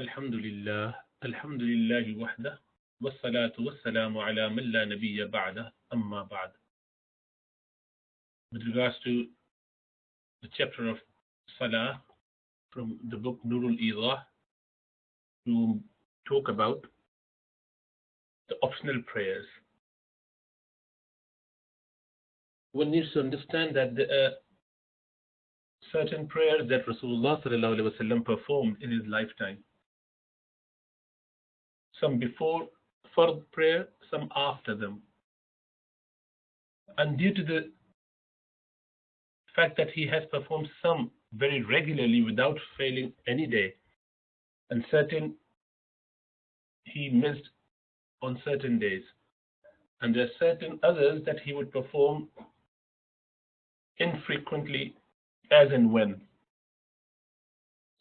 الحمد لله الحمد لله وحده والصلاة والسلام على من لا نبي بعده أما بعد. With regards to the chapter of Salah from the book Nur-ul-Idaah, to talk about the optional prayers. One needs to understand that there are certain prayers that Rasulullah ﷺ performed in his lifetime. Some before fard prayer, some after them. And due to the fact that he has performed some very regularly without failing any day, and certain he missed on certain days, and there are certain others that he would perform infrequently as and when.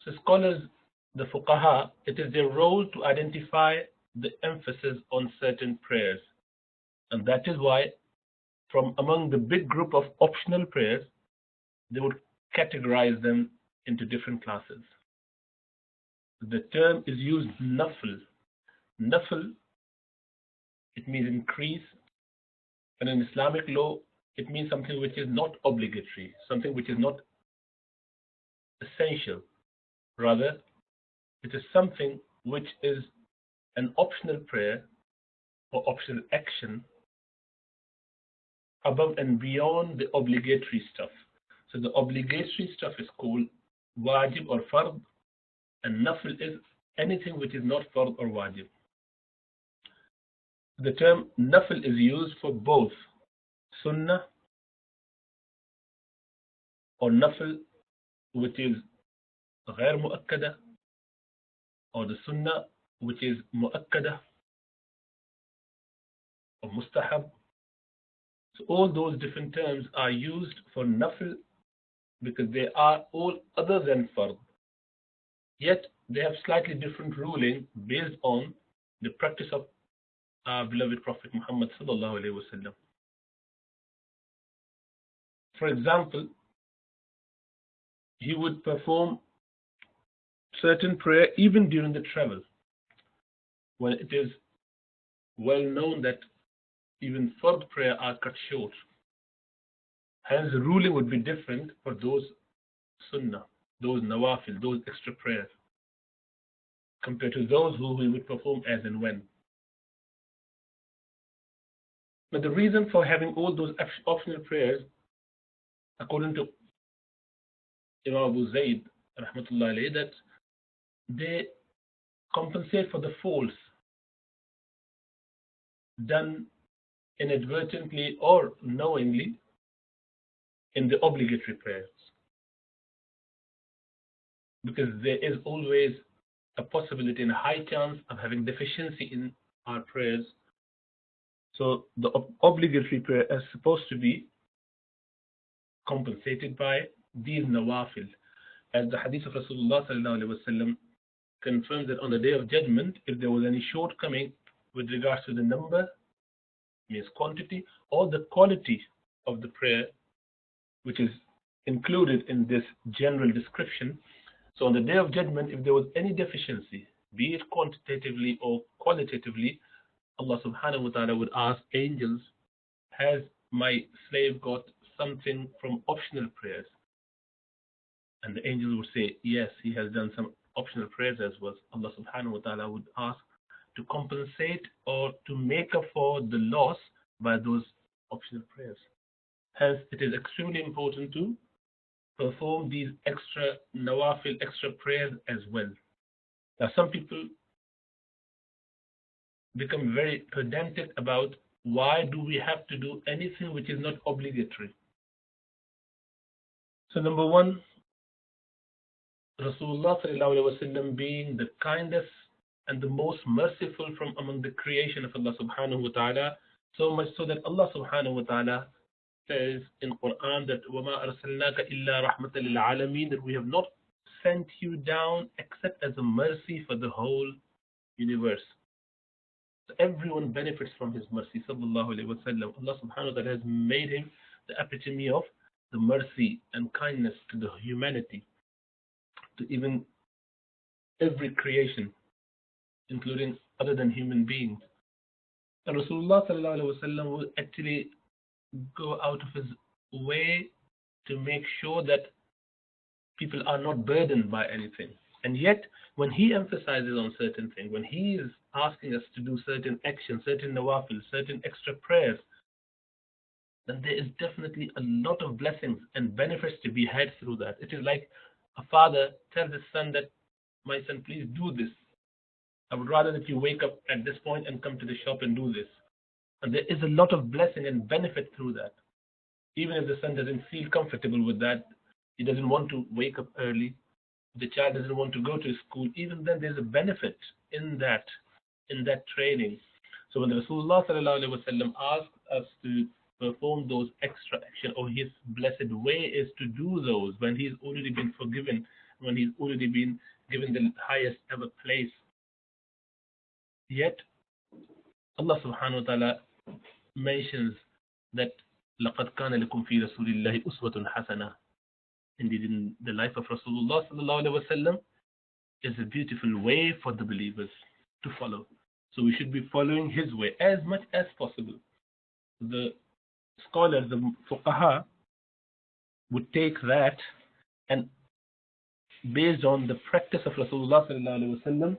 So scholars, the fuqaha, it is their role to identify the emphasis on certain prayers, and that is why from among the big group of optional prayers, they would categorize them into different classes. The term is used nafl. Nafl, it means increase, and in Islamic law, it means something which is not obligatory, something which is not essential. Rather, it is something which is an optional prayer or optional action above and beyond the obligatory stuff. So the obligatory stuff is called wajib or fard, and nafl is anything which is not fard or wajib. The term nafl is used for both sunnah or nafl, which is غير مؤكدة, or the sunnah which is مؤكدة or mustahab. So all those different terms are used for nafl because they are all other than fard. Yet they have slightly different ruling based on the practice of our beloved Prophet Muhammad sallallahu alaihi wasallam. For example, he would perform certain prayer even during the travel, when it is well known that even fard prayer are cut short. Hence, the ruling would be different for those sunnah, those nawafil, those extra prayers, compared to those who he would perform as and when. But the reason for having all those optional prayers, according to Imam Abu Zayd, rahmatullah alayhi, that they compensate for the faults done inadvertently or knowingly in the obligatory prayers. Because there is always a possibility and a high chance of having deficiency in our prayers. So the obligatory prayer is supposed to be compensated by these nawafil. As the hadith of Rasulullah sallallahu alaihi wasallam confirms that on the day of judgment, if there was any shortcoming with regards to the number, means quantity, or the quality of the prayer, which is included in this general description. So on the day of judgment, if there was any deficiency, be it quantitatively or qualitatively, Allah subhanahu wa ta'ala would ask angels, has my slave got something from optional prayers? And the angels would say, yes, he has done some optional prayers as well. Allah subhanahu wa ta'ala would ask to compensate or to make up for the loss by those optional prayers. Hence, it is extremely important to perform these extra nawafil, extra prayers as well. Now, some people become very pedantic about why do we have to do anything which is not obligatory. So number one, Rasulullah sallallahu alaihi wasallam being the kindest and the most merciful from among the creation of Allah subhanahu wa ta'ala, so much so that Allah subhanahu wa ta'ala says in Quran that وَمَا أَرْسَلْنَاكَ إِلَّا رَحْمَةً لِلْعَالَمِينَ, that we have not sent you down except as a mercy for the whole universe. So everyone benefits from his mercy, sallallahu alayhi wa sallam. Allah subhanahu wa ta'ala has made him the epitome of the mercy and kindness to the humanity, to even every creation, including other than human beings. And Rasulullah sallallahu alaihi wasallam will actually go out of his way to make sure that people are not burdened by anything. And yet, when he emphasizes on certain things, when he is asking us to do certain actions, certain nawafil, certain extra prayers, then there is definitely a lot of blessings and benefits to be had through that. It is like a father tells his son that, my son, please do this. I would rather that you wake up at this point and come to the shop and do this. And there is a lot of blessing and benefit through that. Even if the son doesn't feel comfortable with that, he doesn't want to wake up early, the child doesn't want to go to school, even then there's a benefit in that training. So when Rasulullah sallallahu alaihi wasallam asks us to perform those extra action, or his blessed way is to do those when he's already been forgiven, when he's already been given the highest ever place. Yet Allah subhanahu wa ta'ala mentions that لَقَدْ كَانَ لَكُمْ فِي رَسُولِ اللَّهِ أُسْوَةٌ حَسَنَةٌ. Indeed, in the life of Rasulullah sallallahu alaihi wasallam is a beautiful way for the believers to follow. So we should be following his way as much as possible. The scholars, the fuqaha, would take that and, based on the practice of Rasulullah sallallahu alaihi wasallam,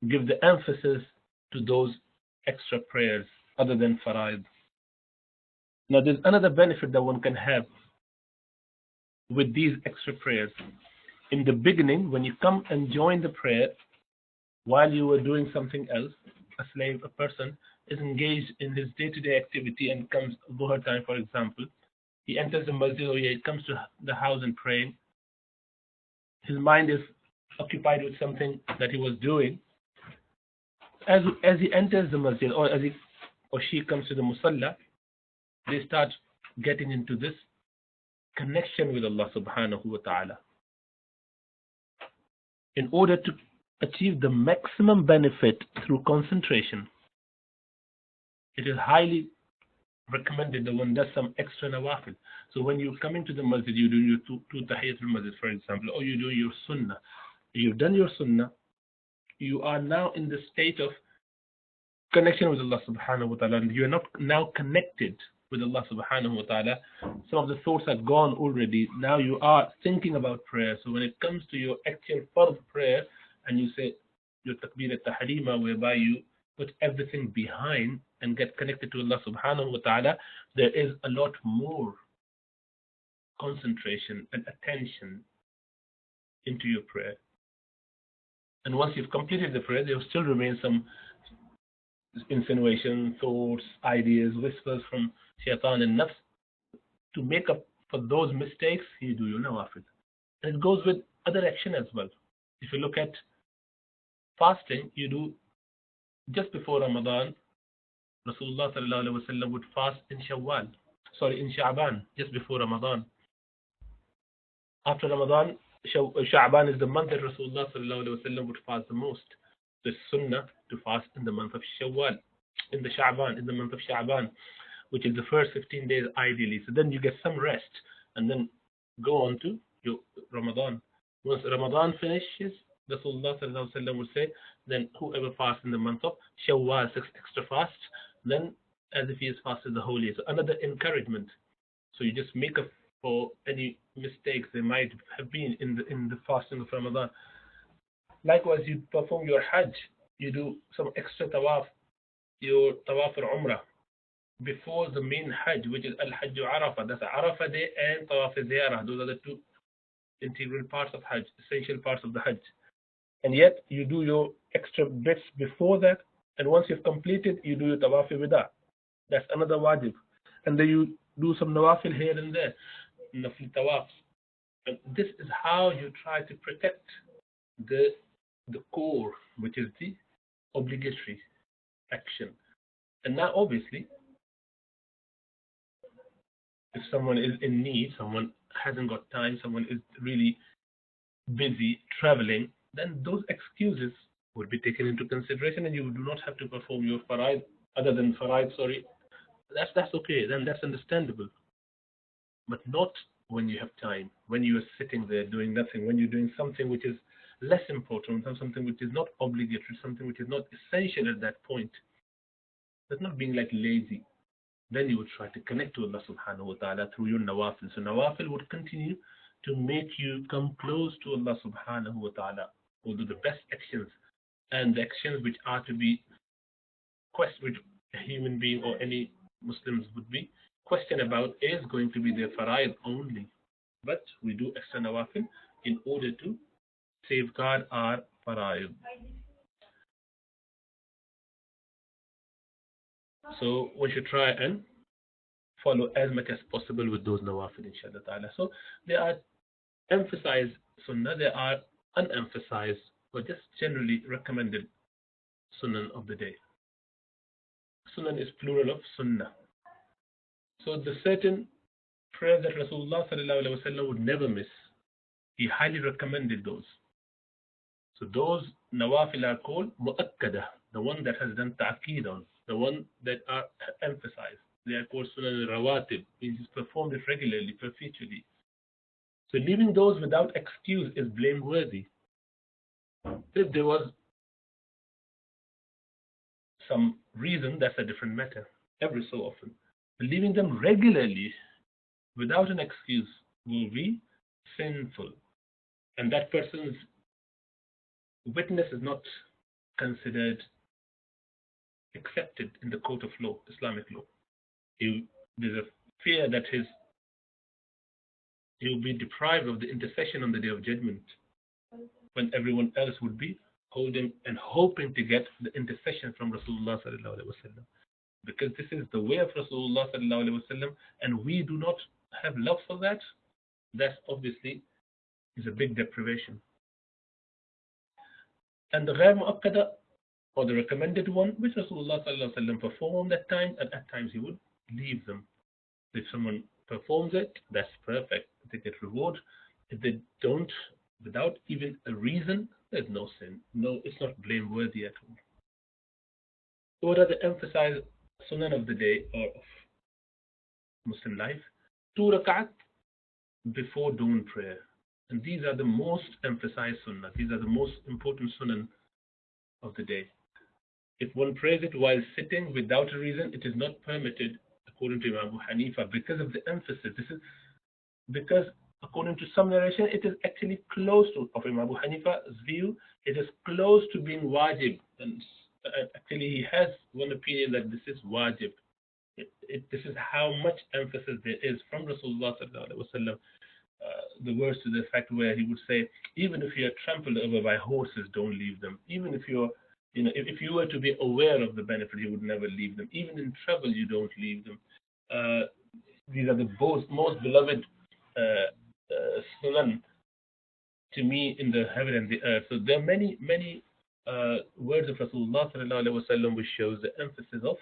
give the emphasis to those extra prayers other than faraid. Now, there's another benefit that one can have with these extra prayers. In the beginning, when you come and join the prayer, while you were doing something else, a slave, a person, is engaged in his day-to-day activity and comes Dhuhr time, for example, he enters the masjid or he comes to the house and praying. His mind is occupied with something that he was doing. As he enters the masjid, or as he or she comes to the musalla, they start getting into this connection with Allah subhanahu wa ta'ala. In order to achieve the maximum benefit through concentration, it is highly recommended that one does some extra nawafil. So when you come into the masjid, you do your two tahiyatul masjid, for example, or you do your sunnah. You've done your sunnah, you are now in the state of connection with Allah subhanahu wa ta'ala, and you are not now connected with Allah subhanahu wa ta'ala. Some of the thoughts are gone already. Now you are thinking about prayer. So when it comes to your actual fard prayer, and you say your takbir at-tahrima, whereby you put everything behind and get connected to Allah subhanahu wa ta'ala, there is a lot more concentration and attention into your prayer. And once you've completed the prayer, there will still remain some insinuation, thoughts, ideas, whispers from shaitan and nafs. To make up for those mistakes, you do your nawafil. And it goes with other action as well. If you look at fasting, you do just before Ramadan. Rasulullah sallallahu alaihi wasallam would fast in Sha'ban, just before Ramadan. After Ramadan, Sha'ban is the month that Rasulullah sallallahu alaihi wasallam would fast the most. So it's sunnah to fast in the month of Shawwal, in the month of Sha'ban, which is the first 15 days ideally. So then you get some rest and then go on to your Ramadan. Once Ramadan finishes, Rasulullah sallallahu alaihi wasallam would say, then whoever fasts in the month of Shawwal, 6 extra fasts, then as if he has fasted the whole year. So another encouragement. So you just make up for any mistakes there might have been in the fasting of Ramadan. Likewise, you perform your Hajj, you do some extra tawaf, your tawaf al-Umrah, before the main Hajj, which is Al-Hajj Arafah. That's Arafah Day and Tawaf al-Ziyarah. Those are the two integral parts of Hajj, essential parts of the Hajj. And yet, you do your extra bits before that, and once you've completed, you do your Tawaf al-Wida. That's another wajib. And then you do some nawafil here and there, nafil tawafs. And this is how you try to protect the core, which is the obligatory action. And now, obviously, if someone is in need, someone hasn't got time, someone is really busy traveling, then those excuses would be taken into consideration, and you do not have to perform your faraid, other than faraid, sorry. That's okay, then that's understandable. But not when you have time, when you are sitting there doing nothing, when you're doing something which is less important, something which is not obligatory, something which is not essential at that point. That's not being like lazy. Then you would try to connect to Allah subhanahu wa ta'ala through your nawafil. So nawafil would continue to make you come close to Allah subhanahu wa ta'ala. Although the best actions and the actions which are to be questioned, which a human being or any Muslims would be questioned about, is going to be their fara'id only. But we do extra nawafil in order to safeguard our fara'id. So we should try and follow as much as possible with those nawafil, inshallah ta'ala. So there are emphasized sunnah, there are unemphasized or just generally recommended sunnah of the day. Sunnah is plural of sunnah. So the certain prayer that Rasulullah sallallahu alaihi wasallam would never miss, he highly recommended those. So those nawafil are called mu'akkadah, the one that has done ta'qeed on, the one that are emphasized. They are called sunan al-rawatib, means it's performed it regularly, perpetually. So leaving those without excuse is blameworthy. If there was some reason, that's a different matter, every so often. But leaving them regularly without an excuse will be sinful. And that person's witness is not considered accepted in the court of law, Islamic law. There's a fear that he will be deprived of the intercession on the day of judgment, when everyone else would be holding and hoping to get the intercession from Rasulullah sallallahu alaihi wasallam. Because this is the way of Rasulullah sallallahu alaihi wasallam, and we do not have love for that, that obviously is a big deprivation. And the ghair mu'akkada, or the recommended one, which Rasulullah sallallahu alaihi wasallam performed at times, and at times he would leave them. If someone performs it, that's perfect. They get reward. If they don't, without even a reason, there's no sin. No, it's not blameworthy at all. So what are the emphasized sunnah of the day or of Muslim life? 2 rakat before dawn prayer. And these are the most emphasized sunnah. These are the most important sunnah of the day. If one prays it while sitting without a reason, it is not permitted according to Imam Abu Hanifa because of the emphasis. This is because according to some narration, it is actually close to, of Imam Abu Hanifa's view, it is close to being wajib. And actually he has one opinion that this is wajib. This is how much emphasis there is from Rasulullah sallallahu alaihi wasallam. The words to the effect where he would say, even if you are trampled over by horses, don't leave them. Even if you're, if you were to be aware of the benefit, you would never leave them. Even in trouble, you don't leave them. These are the most beloved sunan to me in the heaven and the earth. So there are many words of Rasulullah sallallahu alaihi wasallam which shows the emphasis of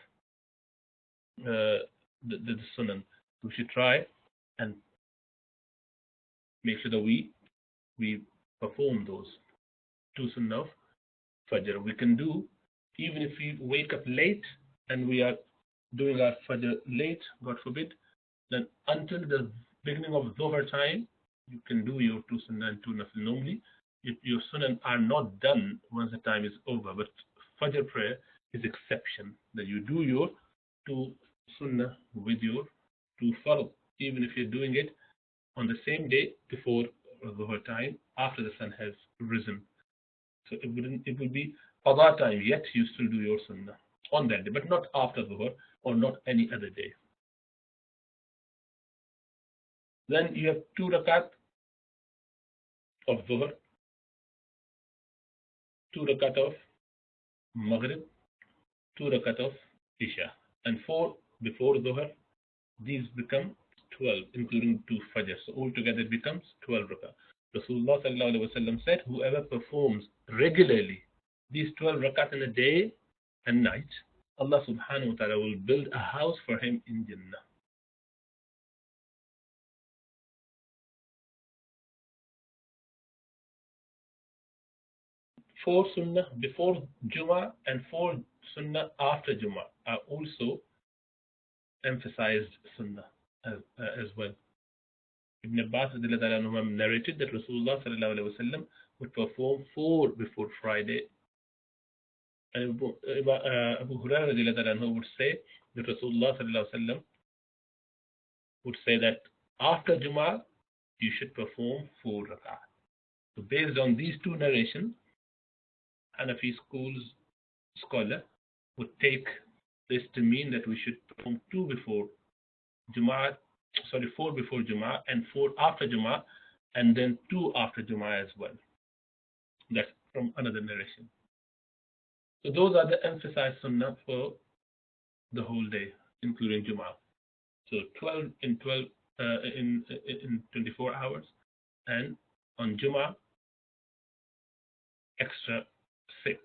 the sunan. We should try and make sure that we perform those 2 sunnah of Fajr. We can do, even if we wake up late and we are doing our Fajr late, God forbid, then until the beginning of Dhuhr time, you can do your 2 sunnah and 2 nafil. Normally, if your sunnah are not done once the time is over, but Fajr prayer is exception, that you do your 2 sunnah with your 2 fard, even if you're doing it on the same day before Dhuhr time, after the sun has risen. So it will be qada time, yet you still do your sunnah on that day, but not after Dhuhr or not any other day. Then you have 2 rakat of Dhuhr, 2 rakat of Maghrib, 2 rakat of Isha, and 4 before Dhuhr. These become 12, including 2 Fajr. So altogether it becomes 12 rakat. Rasulullah sallallahu alaihi wasallam said, whoever performs regularly these 12 rakat in a day and night, Allah subhanahu wa ta'ala will build a house for him in Jannah. Four sunnah before Jummah and 4 sunnah after Jummah are also emphasized sunnah as well. Ibn Abbas narrated that Rasulullah sallallahu alaihi wasallam would perform 4 before Friday. And Abu Hurairah would say that Rasulullah sallallahu alaihi wasallam would say that after Jum'ah you should perform 4 rak'ah. So based on these two narrations, Hanafi scholar would take this to mean that we should perform 4 before Jum'ah and 4 after Jum'ah, and then 2 after Jum'ah as well. That's from another narration. So those are the emphasized sunnah for the whole day, including Jum'ah. So 12 in 24 hours, and on Jum'ah extra 6,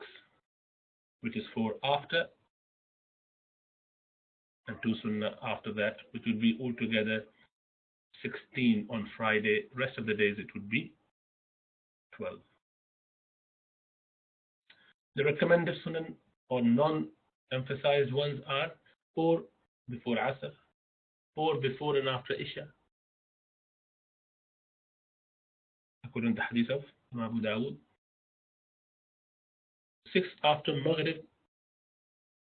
which is 4 after, and 2 sunnah after that, which would be altogether 16 on Friday. Rest of the days it would be 12. The recommended sunnah or non-emphasized ones are 4 before Asr, 4 before and after Isha, according to the hadith of Abu Dawud, 6 after Maghrib,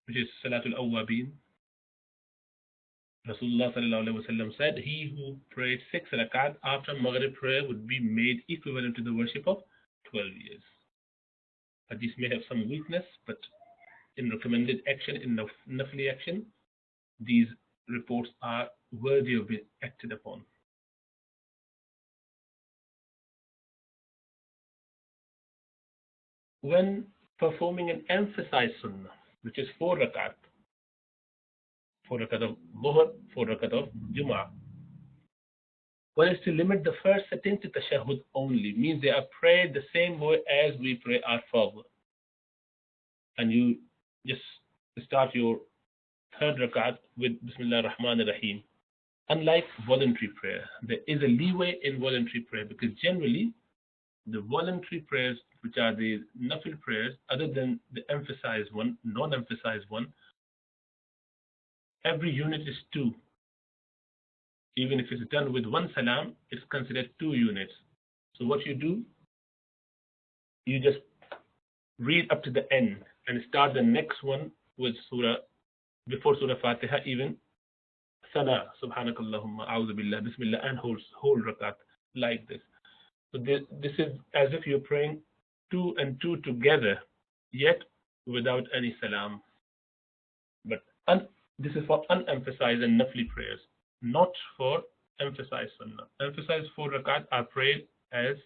which is Salatul Awwabin. Rasulullah sallallahu alaihi wasallam said, he who prayed 6 rakat after Maghrib prayer would be made equivalent to the worship of 12 years. Hadith may have some weakness, but in recommended action, in nafli action, these reports are worthy of being acted upon. When performing an emphasized sunnah, which is 4 rakat, 4 rakat of Dhuhr, 4 rakat of Jum'ah, one is to limit the first sitting to tashahhud only, means they are prayed the same way as we pray our Fajr. And you just start your 3rd rakat with Bismillah ar-Rahman ar-Rahim. Unlike voluntary prayer, there is a leeway in voluntary prayer, because generally the voluntary prayers, which are the nafil prayers, other than the emphasized one, non-emphasized one, every unit is 2. Even if it's done with 1 salam, it's considered 2 units. So what you do, you just read up to the end and start the next one with surah, before Surah Fatiha, even Sana, Subhanakallahumma, A'udhu Billah, Bismillah, and whole rakat like this. So this is as if you're praying 2 and 2 together, yet without any salam. But this is for unemphasized and nafli prayers, not for emphasized sunnah. Emphasized 4 rakat are prayed as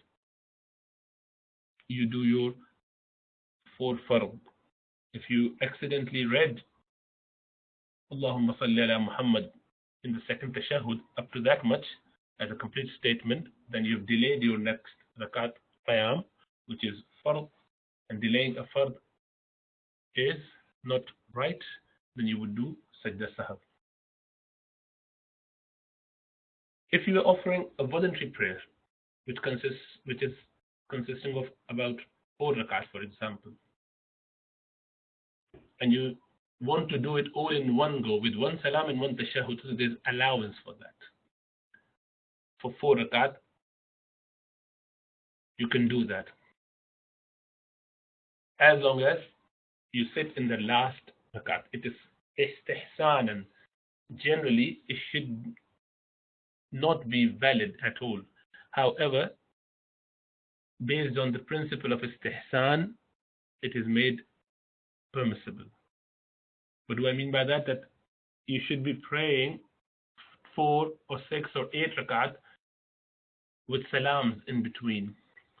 you do your 4 fard. If you accidentally read Allahumma salli ala Muhammad in the second tashahhud up to that much as a complete statement, then you've delayed your next rakat qiyam, which is fard, and delaying a fard is not right. Then you would do sajda sahab. If you are offering a voluntary prayer, which is consisting of about 4 rakat, for example, and you want to do it all in one go with 1 salam and 1 tashahhud, so there's allowance for that. For 4 rakat, you can do that, as long as you sit in the last rakat. It is istihsan, and generally it should not be valid at all. However, based on the principle of istihsan, it is made permissible. What do I mean by that? That you should be praying 4 or 6 or 8 rakat with salams in between.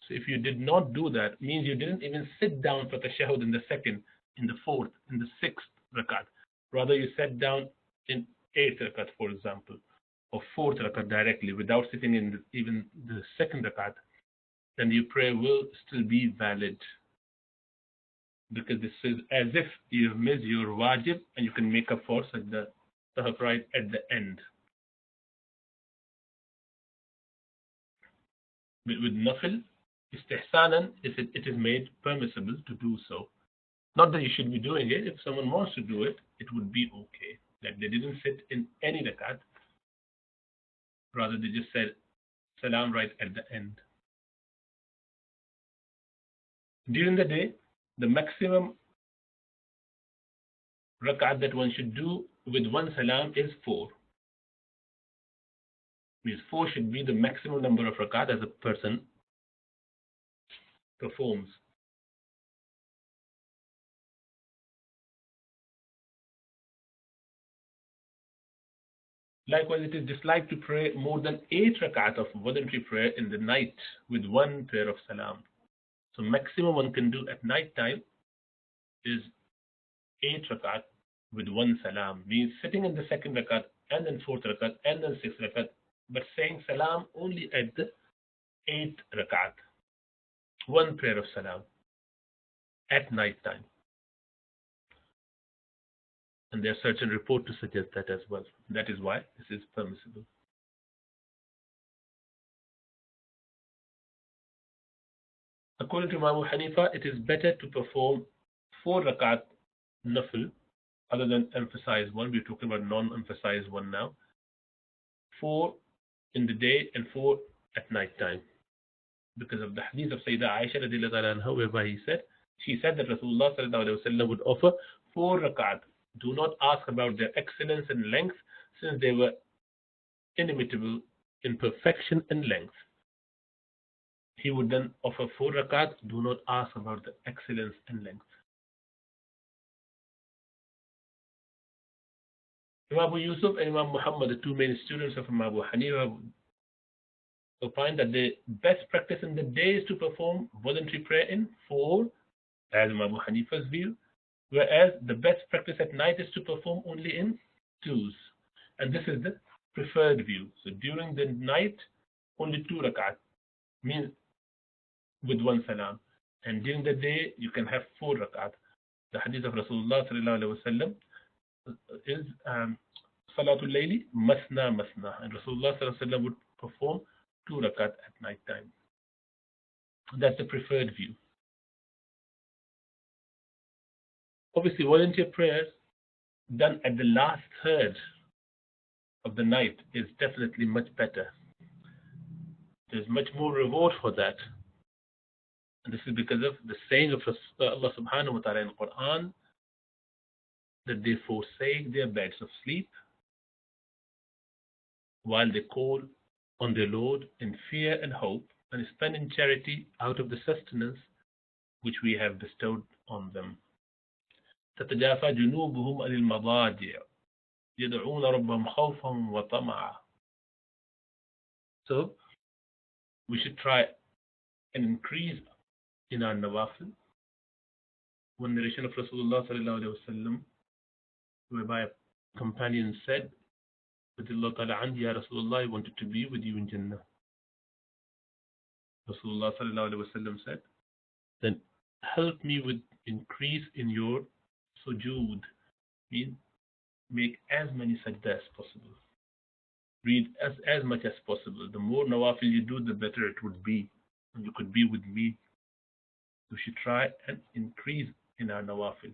So if you did not do that, means you didn't even sit down for tashahhud in the 2nd, in the 4th, in the 6th rakat. Rather, you sat down in 8th rakat, for example, or 4th rakat directly without sitting in even the 2nd rakat, then your prayer will still be valid. Because this is as if you've missed your wajib and you can make up for sajda sahab right at the end. With nafil, istihsanan, it is made permissible to do so. Not that you should be doing it. If someone wants to do it, it would be okay. That they didn't sit in any rakat. Rather, they just said, salam right at the end. During the day, the maximum rak'at that one should do with one salam is 4. Means 4 should be the maximum number of rak'at as a person performs. Likewise, it is disliked to pray more than 8 rak'at of voluntary prayer in the night with one pair of salam. So maximum one can do at night time is 8 rakat with one salam. Means sitting in the second rakat and then fourth rakat and then sixth rakat, but saying salam only at the 8th rakat. One prayer of salam at night time. And there are certain reports to suggest that as well. That is why this is permissible. According to Imam Hanifa, it is better to perform 4 rakat nafil, other than emphasized one. We're talking about non-emphasized one now. 4 in the day and 4 at night time. Because of the hadith of Sayyidah Aisha radiallahu anha, whereby she said that Rasulullah sallallahu alaihi wasallam would offer 4 rakat. Do not ask about their excellence and length, since they were inimitable in perfection and length. He would then offer 4 rakat. Do not ask about the excellence and length. Imam Abu Yusuf and Imam Muhammad, the two main students of Imam Abu Hanifa, opined that the best practice in the day is to perform voluntary prayer in 4, as Imam Abu Hanifa's view, whereas the best practice at night is to perform only in 2s. And this is the preferred view. So during the night, only 2 rakat, means with one salam. And during the day, you can have 4 rakat. The hadith of Rasulullah sallallahu alaihi wasallam is Salatul Layli masna masna. And Rasulullah sallallahu alaihi wasallam would perform 2 rakat at night time. That's the preferred view. Obviously, volunteer prayers done at the last third of the night is definitely much better. There's much more reward for that. And this is because of the saying of Allah subhanahu wa ta'ala in the Quran, that they forsake their beds of sleep while they call on their Lord in fear and hope, and spend in charity out of the sustenance which we have bestowed on them. تتجافى جنوبهم عن المضاجع يدعون ربهم خوفا وطمعا. So we should try and increase in our nawafil. One narration of Rasulullah sallallahu alaihi wasallam, whereby a companion said, "Radiyallahu ta'ala anhu, Ya Rasulullah, I wanted to be with you in Jannah." Rasulullah sallallahu alaihi wasallam said, "Then help me with increase in your sujood." Means make as many sajda as possible. Read as much as possible. The more nawafil you do, the better it would be. And you could be with me. We should try and increase in our nawafil.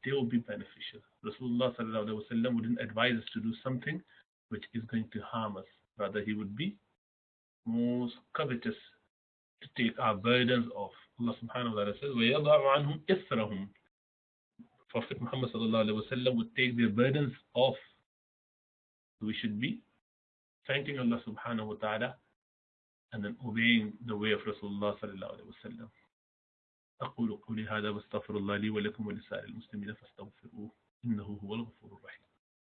They will be beneficial. Rasulullah sallallahu alaihi wasallam wouldn't advise us to do something which is going to harm us. Rather, he would be most covetous to take our burdens off. Allah subhanahu wa ta'ala says, وَيَضَعُ عَنْهُمْ إِثْرَهُم. Prophet Muhammad sallallahu alaihi wasallam would take their burdens off. We should be thanking Allah subhanahu wa ta'ala and then obeying the way of Rasulullah sallallahu alaihi wasallam. أقول قولي هذا واستغفر الله لي ولكم ولسائر المسلمين فاستغفروه